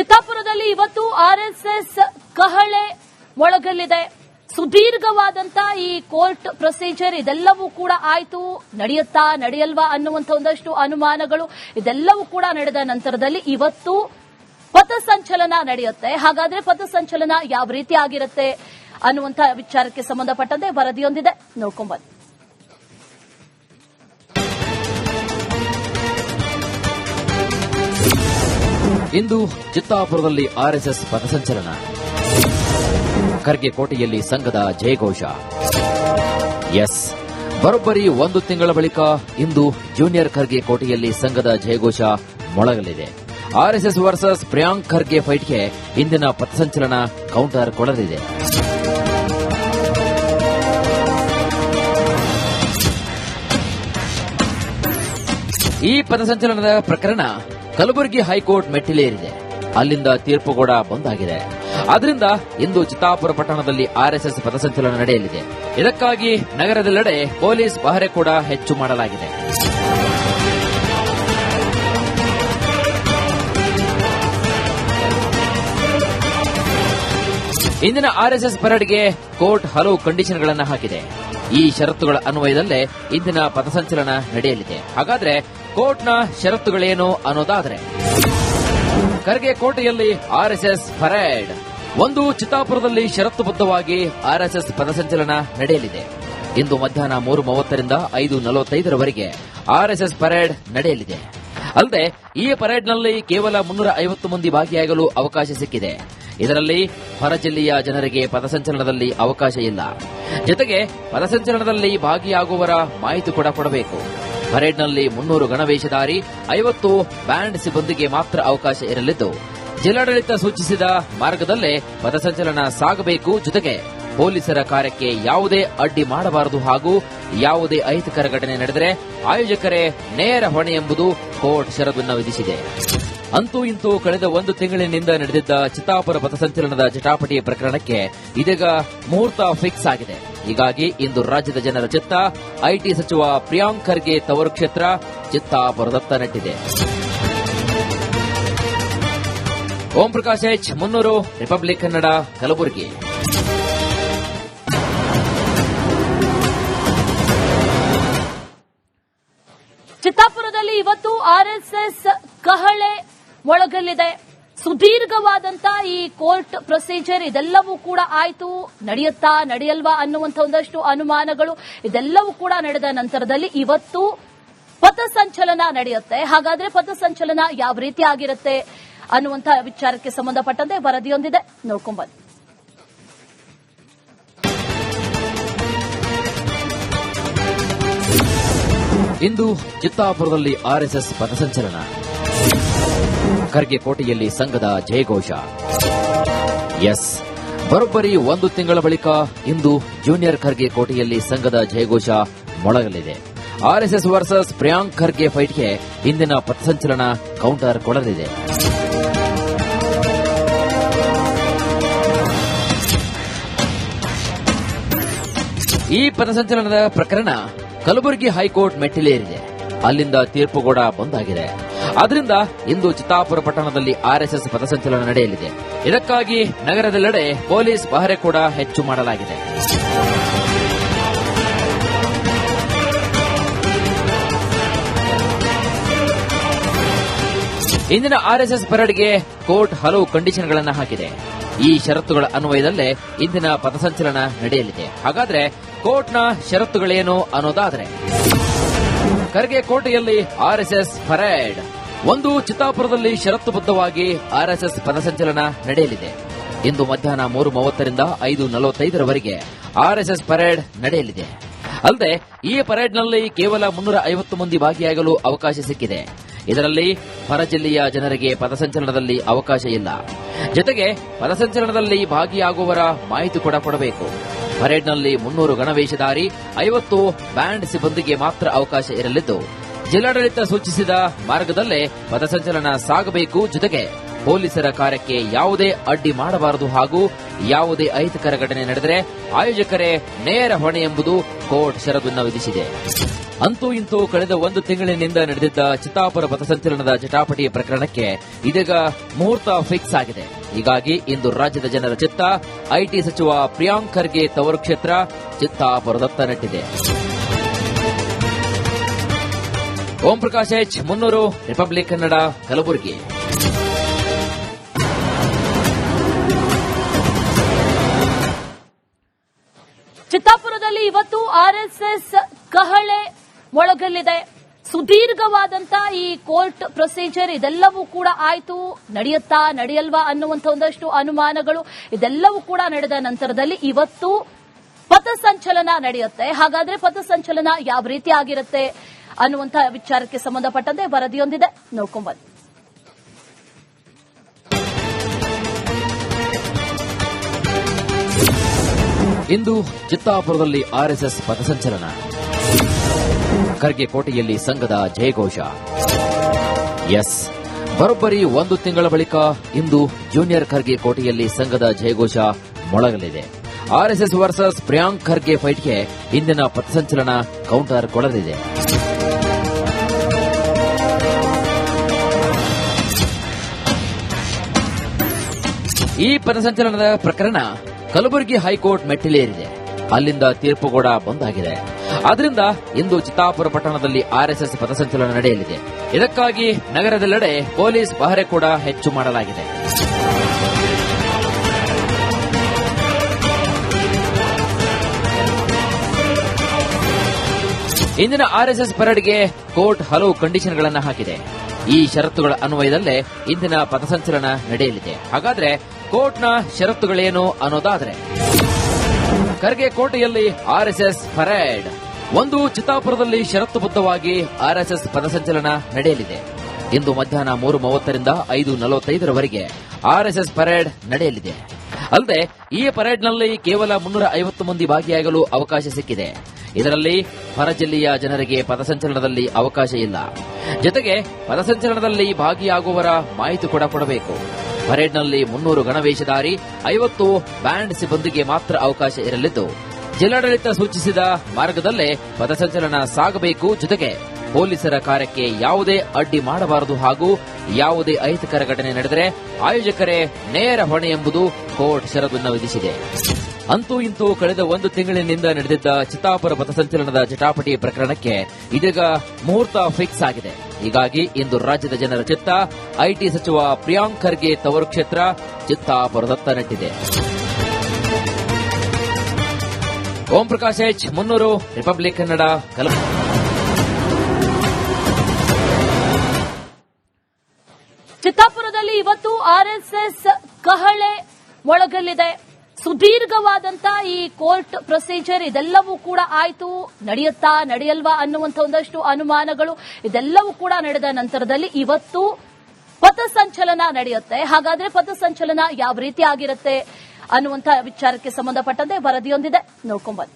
ಚಿತ್ತಾಪುರದಲ್ಲಿ ಇವತ್ತು ಆರ್ಎಸ್ಎಸ್ ಕಹಳೆ ಮೊಳಗಲಿದೆ. ಸುದೀರ್ಘವಾದಂತ ಈ ಕೋರ್ಟ್ ಪ್ರೊಸೀಜರ್ ಇದೆಲ್ಲವೂ ಕೂಡ ಆಯ್ತು, ನಡೆಯುತ್ತಾ ನಡೆಯಲ್ವಾ ಅನ್ನುವಂಥ ಒಂದಷ್ಟು ಅನುಮಾನಗಳು ಇದೆಲ್ಲವೂ ಕೂಡ ನಡೆದ ನಂತರದಲ್ಲಿ ಇವತ್ತು ಪಥಸಂಚಲನ ನಡೆಯುತ್ತೆ. ಹಾಗಾದ್ರೆ ಪಥಸಂಚಲನ ಯಾವ ರೀತಿ ಆಗಿರುತ್ತೆ ಅನ್ನುವಂಥ ವಿಚಾರಕ್ಕೆ ಸಂಬಂಧಪಟ್ಟಂತೆ ವರದಿಯೊಂದಿದೆ, ನೋಡ್ಕೊಂಡ್ಬನ್ನಿ. ಇಂದು ಚಿತ್ತಾಪುರದಲ್ಲಿ ಆರ್ಎಸ್ಎಸ್ ಪಥಸಂಚಲನ, ಖರ್ಗೆ ಕೋಟೆಯಲ್ಲಿ ಸಂಘದ ಜಯಘೋಷ. ಎಸ್, ಬರೋಬ್ಬರಿ ಒಂದು ತಿಂಗಳ ಬಳಿಕ ಇಂದು ಜೂನಿಯರ್ ಖರ್ಗೆ ಕೋಟೆಯಲ್ಲಿ ಸಂಘದ ಜಯಘೋಷ ಮೊಳಗಲಿದೆ. ಆರ್ಎಸ್ಎಸ್ ವರ್ಸಸ್ ಪ್ರಿಯಾಂಕ್ ಖರ್ಗೆ ಫೈಟ್ಗೆ ಇಂದಿನ ಪಥಸಂಚಲನ ಕೌಂಟರ್ ಕೊಡಲಿದೆ. ಈ ಪಥಸಂಚಲನದ ಪ್ರಕರಣ ಕಲಬುರಗಿ ಹೈಕೋರ್ಟ್ ಮೆಟ್ಟಿಲೇರಿದೆ. ಅಲ್ಲಿಂದ ತೀರ್ಪು ಕೂಡ ಬಂದಾಗಿದೆ. ಆದ್ದರಿಂದ ಇಂದು ಚಿತ್ತಾಪುರ ಪಟ್ಟಣದಲ್ಲಿ ಆರ್ಎಸ್ಎಸ್ ಪಥಸಂಚಲನ ನಡೆಯಲಿದೆ. ಇದಕ್ಕಾಗಿ ನಗರದೆಲ್ಲೆಡೆ ಪೊಲೀಸ್ ಪಹರೆ ಕೂಡ ಹೆಚ್ಚು ಮಾಡಲಾಗಿದೆ. ಇಂದಿನ ಆರ್ಎಸ್ಎಸ್ ಪರೇಡ್ಗೆ ಕೋರ್ಟ್ ಹಲವು ಕಂಡೀಷನ್ಗಳನ್ನು ಹಾಕಿದೆ. ಈ ಷರತ್ತುಗಳ ಅನ್ವಯದಲ್ಲೇ ಇಂದಿನ ಪಥಸಂಚಲನ ನಡೆಯಲಿದೆ. ಹಾಗಾದ್ರೆ ಕೋರ್ಟ್ನ ಷರತ್ತುಗಳೇನು ಅನ್ನೋದಾದ್ರೆ, ಖರ್ಗೆ ಕೋಟೆಯಲ್ಲಿ ಆರ್ಎಸ್ಎಸ್ ಪರೇಡ್. ಒಂದು, ಚಿತ್ತಾಪುರದಲ್ಲಿ ಷರತ್ತುಬದ್ಧವಾಗಿ ಆರ್ಎಸ್ಎಸ್ ಪಥಸಂಚಲನ ನಡೆಯಲಿದೆ. ಇಂದು ಮಧ್ಯಾಹ್ನ 3:30ರಿಂದ 5:45ರವರೆಗೆ ಆರ್ಎಸ್ಎಸ್ ಪರೇಡ್ ನಡೆಯಲಿದೆ. ಅಲ್ಲದೆ ಈ ಪರೇಡ್ನಲ್ಲಿ ಕೇವಲ 350 ಮಂದಿ ಭಾಗಿಯಾಗಲು ಅವಕಾಶ ಸಿಕ್ಕಿದೆ. ಇದರಲ್ಲಿ ಹೊರ ಜಿಲ್ಲೆಯ ಜನರಿಗೆ ಪಥಸಂಚಲನದಲ್ಲಿ ಅವಕಾಶ ಇಲ್ಲ. ಜೊತೆಗೆ ಪಥಸಂಚಲನದಲ್ಲಿ ಭಾಗಿಯಾಗುವವರ ಮಾಹಿತಿ ಕೂಡ ಕೊಡಬೇಕು. ಪರೇಡ್ನಲ್ಲಿ 300 ಗಣವೇಷಧಾರಿ, 50 ಬ್ಯಾಂಡ್ ಸಿಬ್ಬಂದಿಗೆ ಮಾತ್ರ ಅವಕಾಶ ಇರಲಿದ್ದು, ಜಿಲ್ಲಾಡಳಿತ ಸೂಚಿಸಿದ ಮಾರ್ಗದಲ್ಲೇ ಪಥಸಂಚಲನ ಸಾಗಬೇಕು. ಜೊತೆಗೆ ಪೊಲೀಸರ ಕಾರ್ಯಕ್ಕೆ ಯಾವುದೇ ಅಡ್ಡಿ ಮಾಡಬಾರದು ಹಾಗೂ ಯಾವುದೇ ಅಹಿತಕರ ಘಟನೆ ನಡೆದರೆ ಆಯೋಜಕರೇ ನೇರ ಹೊಣೆ ಎಂಬುದು ಕೋರ್ಟ್ ಷರತ್ತನ್ನು ವಿಧಿಸಿದೆ. ಅಂತೂ ಇಂತೂ ಕಳೆದ ಒಂದು ತಿಂಗಳಿನಿಂದ ನಡೆದಿದ್ದ ಚಿತ್ತಾಪುರ ಪಥಸಂಚಲನದ ಜಟಾಪಟಿ ಪ್ರಕರಣಕ್ಕೆ ಇದೀಗ ಮುಹೂರ್ತ ಫಿಕ್ಸ್ ಆಗಿದೆ. ಹೀಗಾಗಿ ಇಂದು ರಾಜ್ಯದ ಜನರ ಚಿತ್ತ ಐಟಿ ಸಚಿವ ಪ್ರಿಯಾಂಕ್ ಖರ್ಗೆ ತವರು ಕ್ಷೇತ್ರ ಚಿತ್ತಾಪುರದತ್ತ ನೆಟ್ಟಿದೆ. ಓಂ ಪ್ರಕಾಶ್ ಎಚ್, ಮುನ್ನೂರು, ರಿಪಬ್ಲಿಕ್ ಕನ್ನಡ, ಕಲಬುರಗಿ. ಚಿತ್ತಾಪುರದಲ್ಲಿ ಇವತ್ತು ಆರ್ಎಸ್ಎಸ್ ಕಹಳೆ ಮೊಳಗಲಿದೆ. ಸುದೀರ್ಘವಾದಂತ ಈ ಕೋರ್ಟ್ ಪ್ರೊಸೀಜರ್ ಇದೆಲ್ಲವೂ ಕೂಡ ಆಯ್ತು, ನಡೆಯುತ್ತಾ ನಡೆಯಲ್ವಾ ಅನ್ನುವಂಥ ಒಂದಷ್ಟು ಅನುಮಾನಗಳು ಇದೆಲ್ಲವೂ ಕೂಡ ನಡೆದ ನಂತರದಲ್ಲಿ ಇವತ್ತು ಪಥಸಂಚಲನ ನಡೆಯುತ್ತೆ. ಹಾಗಾದ್ರೆ ಪಥಸಂಚಲನ ಯಾವ ರೀತಿ ಆಗಿರುತ್ತೆ ಅನ್ನುವಂಥ ವಿಚಾರಕ್ಕೆ ಸಂಬಂಧಪಟ್ಟಂತೆ ವರದಿಯೊಂದಿದೆ, ನೋಡ್ಕೊಂಡ್ಬನ್ನಿ. ಇಂದು ಚಿತ್ತಾಪುರದಲ್ಲಿ ಆರ್ಎಸ್ಎಸ್ ಪಥಸಂಚಲನ, ಖರ್ಗೆ ಕೋಟೆಯಲ್ಲಿ ಸಂಘದ ಜಯಘೋಷ. ಎಸ್, ಬರೋಬ್ಬರಿ ಒಂದು ತಿಂಗಳ ಬಳಿಕ ಇಂದು ಜೂನಿಯರ್ ಖರ್ಗೆ ಕೋಟೆಯಲ್ಲಿ ಸಂಘದ ಜಯಘೋಷ ಮೊಳಗಲಿದೆ. ಆರ್ಎಸ್ಎಸ್ ವರ್ಸಸ್ ಪ್ರಿಯಾಂಕ್ ಖರ್ಗೆ ಫೈಟ್ಗೆ ಇಂದಿನ ಪಥಸಂಚಲನ ಕೌಂಟರ್ ಕೊಡಲಿದೆ. ಈ ಪಥಸಂಚಲನದ ಪ್ರಕರಣ ಕಲಬುರಗಿ ಹೈಕೋರ್ಟ್ ಮೆಟ್ಟಿಲೇರಿದೆ. ಅಲ್ಲಿಂದ ತೀರ್ಪು ಕೂಡ ಬಂದಾಗಿದೆ. ಆದ್ದರಿಂದ ಇಂದು ಚಿತ್ತಾಪುರ ಪಟ್ಟಣದಲ್ಲಿ ಆರ್ಎಸ್ಎಸ್ ಪಥಸಂಚಲನ ನಡೆಯಲಿದೆ. ಇದಕ್ಕಾಗಿ ನಗರದೆಲ್ಲೆಡೆ ಪೊಲೀಸ್ ಪಹರೆ ಕೂಡ ಹೆಚ್ಚು ಮಾಡಲಾಗಿದೆ. ಇಂದಿನ ಆರ್ಎಸ್ಎಸ್ ಪರೇಡ್ಗೆ ಕೋರ್ಟ್ ಹಲವು ಕಂಡೀಷನ್ಗಳನ್ನು ಹಾಕಿದೆ. ಈ ಷರತ್ತುಗಳ ಅನ್ವಯದಲ್ಲೇ ಇಂದಿನ ಪಥಸಂಚಲನ ನಡೆಯಲಿದೆ. ಹಾಗಾದ್ರೆ ಕೋರ್ಟ್ನ ಷರತ್ತುಗಳೇನು ಅನ್ನೋದಾದ್ರೆ, ಖರ್ಗೆ ಕೋಟೆಯಲ್ಲಿ ಆರ್ಎಸ್ಎಸ್ ಪರೇಡ್. ಒಂದು, ಚಿತ್ತಾಪುರದಲ್ಲಿ ಷರತ್ತುಬದ್ಧವಾಗಿ ಆರ್ಎಸ್ಎಸ್ ಪಥಸಂಚಲನ ನಡೆಯಲಿದೆ. ಇಂದು ಮಧ್ಯಾಹ್ನ 3:30ರಿಂದ 5:45ರವರೆಗೆ ಆರ್ಎಸ್ಎಸ್ ಪರೇಡ್ ನಡೆಯಲಿದೆ. ಅಲ್ಲದೆ ಈ ಪರೇಡ್ನಲ್ಲಿ ಕೇವಲ 350 ಮಂದಿ ಭಾಗಿಯಾಗಲು ಅವಕಾಶ ಸಿಕ್ಕಿದೆ. ಇದರಲ್ಲಿ ಹೊರ ಜಿಲ್ಲೆಯ ಜನರಿಗೆ ಪಥಸಂಚಲನದಲ್ಲಿ ಅವಕಾಶ ಇಲ್ಲ. ಜೊತೆಗೆ ಪಥಸಂಚಲನದಲ್ಲಿ ಭಾಗಿಯಾಗುವವರ ಮಾಹಿತಿ ಕೂಡ ಕೊಡಬೇಕು. ಪರೇಡ್ನಲ್ಲಿ 300 ಗಣವೇಷಧಾರಿ, 50 ಬ್ಯಾಂಡ್ ಸಿಬ್ಬಂದಿಗೆ ಮಾತ್ರ ಅವಕಾಶ ಇರಲಿದ್ದು, ಜಿಲ್ಲಾಡಳಿತ ಸೂಚಿಸಿದ ಮಾರ್ಗದಲ್ಲೇ ಪಥಸಂಚಲನ ಸಾಗಬೇಕು. ಜೊತೆಗೆ ಪೊಲೀಸರ ಕಾರ್ಯಕ್ಕೆ ಯಾವುದೇ ಅಡ್ಡಿ ಮಾಡಬಾರದು ಹಾಗೂ ಯಾವುದೇ ಅಹಿತಕರ ಘಟನೆ ನಡೆದರೆ ಆಯೋಜಕರೇ ನೇರ ಹೊಣೆ ಎಂಬುದು ಕೋರ್ಟ್ ಷರತ್ತನ್ನು ವಿಧಿಸಿದೆ. ಅಂತೂ ಇಂತೂ ಕಳೆದ ಒಂದು ತಿಂಗಳಿನಿಂದ ನಡೆದಿದ್ದ ಚಿತ್ತಾಪುರ ಪಥಸಂಚಲನದ ಜಟಾಪಟಿ ಪ್ರಕರಣಕ್ಕೆ ಇದೀಗ ಮುಹೂರ್ತ ಫಿಕ್ಸ್ ಆಗಿದೆ. ಹೀಗಾಗಿ ಇಂದು ರಾಜ್ಯದ ಜನರ ಚಿತ್ತ ಐಟಿ ಸಚಿವ ಪ್ರಿಯಾಂಕ್ ಖರ್ಗೆ ತವರು ಕ್ಷೇತ್ರ ಚಿತ್ತಾಪುರದತ್ತ ನೆಟ್ಟಿದೆ. ಓಂ ಪ್ರಕಾಶ್ ಎಚ್, ಮುನ್ನೂರು, ರಿಪಬ್ಲಿಕ್ ಕನ್ನಡ, ಕಲಬುರಗಿ. ಚಿತ್ತಾಪುರದಲ್ಲಿ ಇವತ್ತು ಆರ್ಎಸ್ಎಸ್ ಕಹಳೆ ಮೊಳಗಲಿದೆ. ಸುದೀರ್ಘವಾದಂತ ಈ ಕೋರ್ಟ್ ಪ್ರೊಸೀಜರ್ ಇದೆಲ್ಲವೂ ಕೂಡ ಆಯ್ತು, ನಡೆಯುತ್ತಾ ನಡೆಯಲ್ವಾ ಅನ್ನುವಂಥ ಒಂದಷ್ಟು ಅನುಮಾನಗಳು ಇದೆಲ್ಲವೂ ಕೂಡ ನಡೆದ ನಂತರದಲ್ಲಿ ಇವತ್ತು ಪಥಸಂಚಲನ ನಡೆಯುತ್ತೆ. ಹಾಗಾದ್ರೆ ಪಥಸಂಚಲನ ಯಾವ ರೀತಿ ಆಗಿರುತ್ತೆ ಅನ್ನುವಂಥ ವಿಚಾರಕ್ಕೆ ಸಂಬಂಧಪಟ್ಟಂತೆ ವರದಿಯೊಂದಿದೆ, ನೋಡ್ಕೊಂಡ್ಬನ್ನಿ. ಇಂದು ಚಿತ್ತಾಪುರದಲ್ಲಿ ಆರ್ಎಸ್ಎಸ್ ಪಥಸಂಚಲನ. ಖರ್ಗೆ ಕೋಟೆಯಲ್ಲಿ ಸಂಘದ ಜಯಘೋಷ. ಎಸ್, ಬರೋಬ್ಬರಿ ಒಂದು ತಿಂಗಳ ಬಳಿಕ ಇಂದು ಜೂನಿಯರ್ ಖರ್ಗೆ ಕೋಟೆಯಲ್ಲಿ ಸಂಘದ ಜಯಘೋಷ ಮೊಳಗಲಿದೆ. ಆರ್ಎಸ್ಎಸ್ ವರ್ಸಸ್ ಪ್ರಿಯಾಂಕ್ ಖರ್ಗೆ ಫೈಟ್ಗೆ ಇಂದಿನ ಪಥಸಂಚಲನ ಕೌಂಟರ್ ಕೊಡಲಿದೆ. ಈ ಪಥಸಂಚಲನದ ಪ್ರಕರಣ ಕಲಬುರಗಿ ಹೈಕೋರ್ಟ್ ಮೆಟ್ಟಿಲೇರಿದೆ. ಅಲ್ಲಿಂದ ತೀರ್ಪು ಕೂಡ ಬಂದಾಗಿದೆ. ಆದ್ರಿಂದ ಇಂದು ಚಿತ್ತಾಪುರ ಪಟ್ಟಣದಲ್ಲಿ ಆರ್ಎಸ್ಎಸ್ ಪಥಸಂಚಲನ ನಡೆಯಲಿದೆ. ಇದಕ್ಕಾಗಿ ನಗರದೆಲ್ಲೆಡೆ ಪೊಲೀಸ್ ಪಹರೆ ಕೂಡ ಹೆಚ್ಚು ಮಾಡಲಾಗಿದೆ. ಇಂದಿನ ಆರ್ಎಸ್ಎಸ್ ಪರೇಡ್ಗೆ ಕೋರ್ಟ್ ಹಲವು ಕಂಡೀಷನ್ಗಳನ್ನು ಹಾಕಿದೆ. ಈ ಷರತ್ತುಗಳ ಅನ್ವಯದಲ್ಲೇ ಇಂದಿನ ಪಥಸಂಚಲನ ನಡೆಯಲಿದೆ. ಹಾಗಾದ್ರೆ ಕೋರ್ಟ್ನ ಷರತ್ತುಗಳೇನು ಅನ್ನೋದಾದ್ರೆ, ಖರ್ಗೆ ಕೋಟೆಯಲ್ಲಿ ಆರ್ಎಸ್ಎಸ್ ಪರೇಡ್. ಒಂದು, ಚಿತ್ತಾಪುರದಲ್ಲಿ ಷರತ್ತುಬದ್ಧವಾಗಿ ಆರ್ಎಸ್ಎಸ್ ಪಥಸಂಚಲನ ನಡೆಯಲಿದೆ. ಇಂದು ಮಧ್ಯಾಹ್ನ 3:30ರಿಂದ 5:45ರವರೆಗೆ ಆರ್ಎಸ್ಎಸ್ ಪರೇಡ್ ನಡೆಯಲಿದೆ. ಅಲ್ಲದೆ ಈ ಪರೇಡ್ನಲ್ಲಿ ಕೇವಲ 350 ಮಂದಿ ಭಾಗಿಯಾಗಲು ಅವಕಾಶ ಸಿಕ್ಕಿದೆ. ಇದರಲ್ಲಿ ಹೊರ ಜಿಲ್ಲೆಯ ಜನರಿಗೆ ಪಥಸಂಚಲನದಲ್ಲಿ ಅವಕಾಶ ಇಲ್ಲ. ಜೊತೆಗೆ ಪಥಸಂಚಲನದಲ್ಲಿ ಭಾಗಿಯಾಗುವವರ ಮಾಹಿತಿ ಕೂಡ ಕೊಡಬೇಕು. ಪರೇಡ್ನಲ್ಲಿ 300 ಗಣವೇಷಧಾರಿ, 50 ಬ್ಯಾಂಡ್ ಸಿಬ್ಬಂದಿಗೆ ಮಾತ್ರ ಅವಕಾಶ ಇರಲಿದ್ದು, ಜಿಲ್ಲಾಡಳಿತ ಸೂಚಿಸಿದ ಮಾರ್ಗದಲ್ಲೇ ಪಥಸಂಚಲನ ಸಾಗಬೇಕು. ಜೊತೆಗೆ ಪೊಲೀಸರ ಕಾರ್ಯಕ್ಕೆ ಯಾವುದೇ ಅಡ್ಡಿ ಮಾಡಬಾರದು ಹಾಗೂ ಯಾವುದೇ ಅಹಿತಕರ ಘಟನೆ ನಡೆದರೆ ಆಯೋಜಕರೇ ನೇರ ಹೊಣೆ ಎಂಬುದು ಕೋರ್ಟ್ ಷರತ್ತನ್ನು ವಿಧಿಸಿದೆ. ಅಂತೂ ಇಂತೂ ಕಳೆದ ಒಂದು ತಿಂಗಳಿನಿಂದ ನಡೆದಿದ್ದ ಚಿತ್ತಾಪುರ ಪಥಸಂಚಲನದ ಜಟಾಪಟಿ ಪ್ರಕರಣಕ್ಕೆ ಇದೀಗ ಮುಹೂರ್ತ ಫಿಕ್ಸ್ ಆಗಿದೆ. ಹೀಗಾಗಿ ಇಂದು ರಾಜ್ಯದ ಜನರ ಚಿತ್ತ ಐಟಿ ಸಚಿವ ಪ್ರಿಯಾಂಕ್ ಖರ್ಗೆ ತವರು ಕ್ಷೇತ್ರ ಚಿತ್ತಾಪುರದತ್ತ ನೆಟ್ಟಿದೆ. ಓಂ ಪ್ರಕಾಶ್ ಎಚ್, ಮುನ್ನೂರು, ರಿಪಬ್ಲಿಕ್ ಕನ್ನಡ, ಕಲಬುರಗಿ. ಚಿತ್ತಾಪುರದಲ್ಲಿ ಇವತ್ತು ಆರ್ಎಸ್ಎಸ್ ಕಹಳೆ ಮೊಳಗಲಿದೆ. ಸುದೀರ್ಘವಾದಂತ ಈ ಕೋರ್ಟ್ ಪ್ರೊಸೀಜರ್ ಇದೆಲ್ಲವೂ ಕೂಡ ಆಯ್ತು, ನಡೆಯುತ್ತಾ ನಡೆಯಲ್ವಾ ಅನ್ನುವಂಥ ಒಂದಷ್ಟು ಅನುಮಾನಗಳು ಇದೆಲ್ಲವೂ ಕೂಡ ನಡೆದ ನಂತರದಲ್ಲಿ ಇವತ್ತು ಪಥಸಂಚಲನ ನಡೆಯುತ್ತೆ. ಹಾಗಾದ್ರೆ ಪಥಸಂಚಲನ ಯಾವ ರೀತಿ ಆಗಿರುತ್ತೆ ಅನ್ನುವಂಥ ವಿಚಾರಕ್ಕೆ ಸಂಬಂಧಪಟ್ಟಂತೆ ವರದಿಯೊಂದಿದೆ, ನೋಡ್ಕೊಂಡ್ಬನ್ನಿ.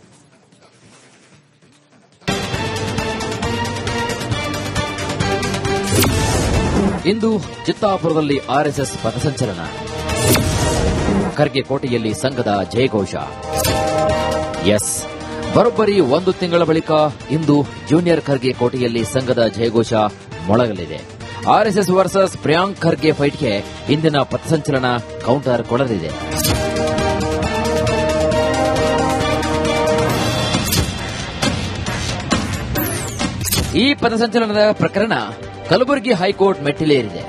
ಇಂದು ಚಿತ್ತಾಪುರದಲ್ಲಿ ಆರ್ಎಸ್ಎಸ್ ಪಥಸಂಚಲನ. ಖರ್ಗೆ ಕೋಟೆಯಲ್ಲಿ ಸಂಘದ ಜಯಘೋಷ. ಎಸ್, ಬರೋಬ್ಬರಿ ಒಂದು ತಿಂಗಳ ಬಳಿಕ ಇಂದು ಜೂನಿಯರ್ ಖರ್ಗೆ ಕೋಟೆಯಲ್ಲಿ ಸಂಘದ ಜಯಘೋಷ ಮೊಳಗಲಿದೆ. ಆರ್ಎಸ್ಎಸ್ ವರ್ಸಸ್ ಪ್ರಿಯಾಂಕ್ ಖರ್ಗೆ ಫೈಟ್ಗೆ ಇಂದಿನ ಪಥಸಂಚಲನ ಕೌಂಟರ್ ಕೊಡಲಿದೆ. ಈ ಪಥಸಂಚಲನದ ಪ್ರಕರಣ ಕಲಬುರಗಿ ಹೈಕೋರ್ಟ್ ಮೆಟ್ಟಿಲೇರಿದೆ.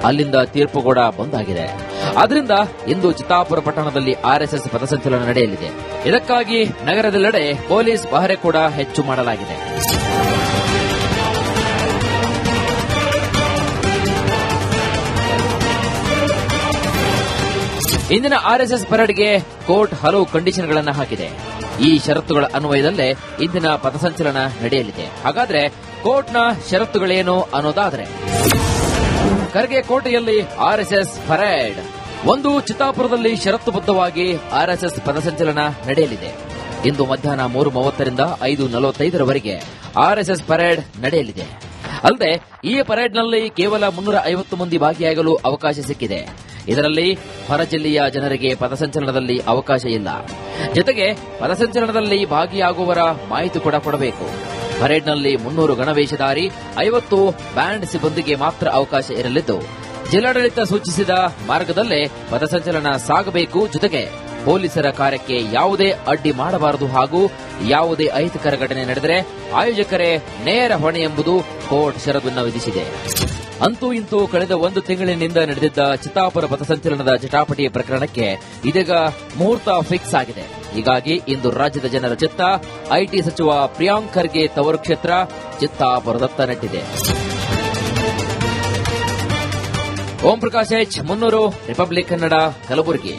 ಅಲ್ಲಿಂದ ತೀರ್ಪು ಕೂಡ ಬಂದಾಗಿದೆ. ಆದ್ರಿಂದ ಇಂದು ಚಿತ್ತಾಪುರ ಪಟ್ಟಣದಲ್ಲಿ ಆರ್ಎಸ್ಎಸ್ ಪಥಸಂಚಲನ ನಡೆಯಲಿದೆ. ಇದಕ್ಕಾಗಿ ನಗರದೆಲ್ಲೆಡೆ ಪೊಲೀಸ್ ಪಹರೆ ಕೂಡ ಹೆಚ್ಚು ಮಾಡಲಾಗಿದೆ. ಇಂದಿನ ಆರ್ಎಸ್ಎಸ್ ಪರೇಡ್ಗೆ ಕೋರ್ಟ್ ಹಲವು ಕಂಡೀಷನ್ಗಳನ್ನು ಹಾಕಿದೆ. ಈ ಷರತ್ತುಗಳ ಅನ್ವಯದಲ್ಲೇ ಇಂದಿನ ಪಥಸಂಚಲನ ನಡೆಯಲಿದೆ. ಹಾಗಾದ್ರೆ ಕೋರ್ಟ್ನ ಷರತ್ತುಗಳೇನು ಅನ್ನೋದಾದ್ರೆ, ಖರ್ಗೆ ಕೋಟೆಯಲ್ಲಿ ಆರ್ಎಸ್ಎಸ್ ಪರೇಡ್. ಒಂದು, ಚಿತ್ತಾಪುರದಲ್ಲಿ ಷರತ್ತುಬದ್ಧವಾಗಿ ಆರ್ಎಸ್ಎಸ್ ಪಥಸಂಚಲನ ನಡೆಯಲಿದೆ. ಇಂದು ಮಧ್ಯಾಹ್ನ 3:30ರಿಂದ 5:45ರವರೆಗೆ ಆರ್ಎಸ್ಎಸ್ ಪರೇಡ್ ನಡೆಯಲಿದೆ. ಅಲ್ಲದೆ ಈ ಪರೇಡ್ನಲ್ಲಿ ಕೇವಲ 350 ಮಂದಿ ಭಾಗಿಯಾಗಲು ಅವಕಾಶ ಸಿಕ್ಕಿದೆ. ಇದರಲ್ಲಿ ಹೊರ ಜಿಲ್ಲೆಯ ಜನರಿಗೆ ಪಥಸಂಚಲನದಲ್ಲಿ ಅವಕಾಶ ಇಲ್ಲ. ಜೊತೆಗೆ ಪಥಸಂಚಲನದಲ್ಲಿ ಭಾಗಿಯಾಗುವವರ ಮಾಹಿತಿ ಕೂಡ ಕೊಡಬೇಕು. ಪರೇಡ್ನಲ್ಲಿ 300 ಗಣವೇಷಧಾರಿ, 50 ಬ್ಯಾಂಡ್ ಸಿಬ್ಬಂದಿಗೆ ಮಾತ್ರ ಅವಕಾಶ ಇರಲಿದ್ದು, ಜಿಲ್ಲಾಡಳಿತ ಸೂಚಿಸಿದ ಮಾರ್ಗದಲ್ಲೇ ಪಥಸಂಚಲನ ಸಾಗಬೇಕು. ಜೊತೆಗೆ ಪೊಲೀಸರ ಕಾರ್ಯಕ್ಕೆ ಯಾವುದೇ ಅಡ್ಡಿ ಮಾಡಬಾರದು ಹಾಗೂ ಯಾವುದೇ ಅಹಿತಕರ ಘಟನೆ ನಡೆದರೆ ಆಯೋಜಕರೇ ನೇರ ಹೊಣೆ ಎಂಬುದು ಕೋರ್ಟ್ ಷರತ್ತನ್ನು ವಿಧಿಸಿದೆ. ಅಂತೂ ಇಂತೂ ಕಳೆದ 1 ತಿಂಗಳಿನಿಂದ ನಡೆದಿದ್ದ ಚಿತ್ತಾಪುರ ಪಥಸಂಚಲನದ ಜಟಾಪಟಿ ಪ್ರಕರಣಕ್ಕೆ ಇದೀಗ ಮುಹೂರ್ತ ಫಿಕ್ಸ್ ಆಗಿದೆ. ಹೀಗಾಗಿ ಇಂದು ರಾಜ್ಯದ ಜನರ ಚಿತ್ತ ಐಟಿ ಸಚಿವ ಪ್ರಿಯಾಂಕ್ ಖರ್ಗೆ ತವರು ಕ್ಷೇತ್ರ ಚಿತ್ತಾಪುರದತ್ತ ನೆಟ್ಟಿದೆ. ಓಂ ಪ್ರಕಾಶ್ ಎಚ್, ಮುನ್ನೂರು, ರಿಪಬ್ಲಿಕ್ ಕನ್ನಡ, ಕಲಬುರಗಿ.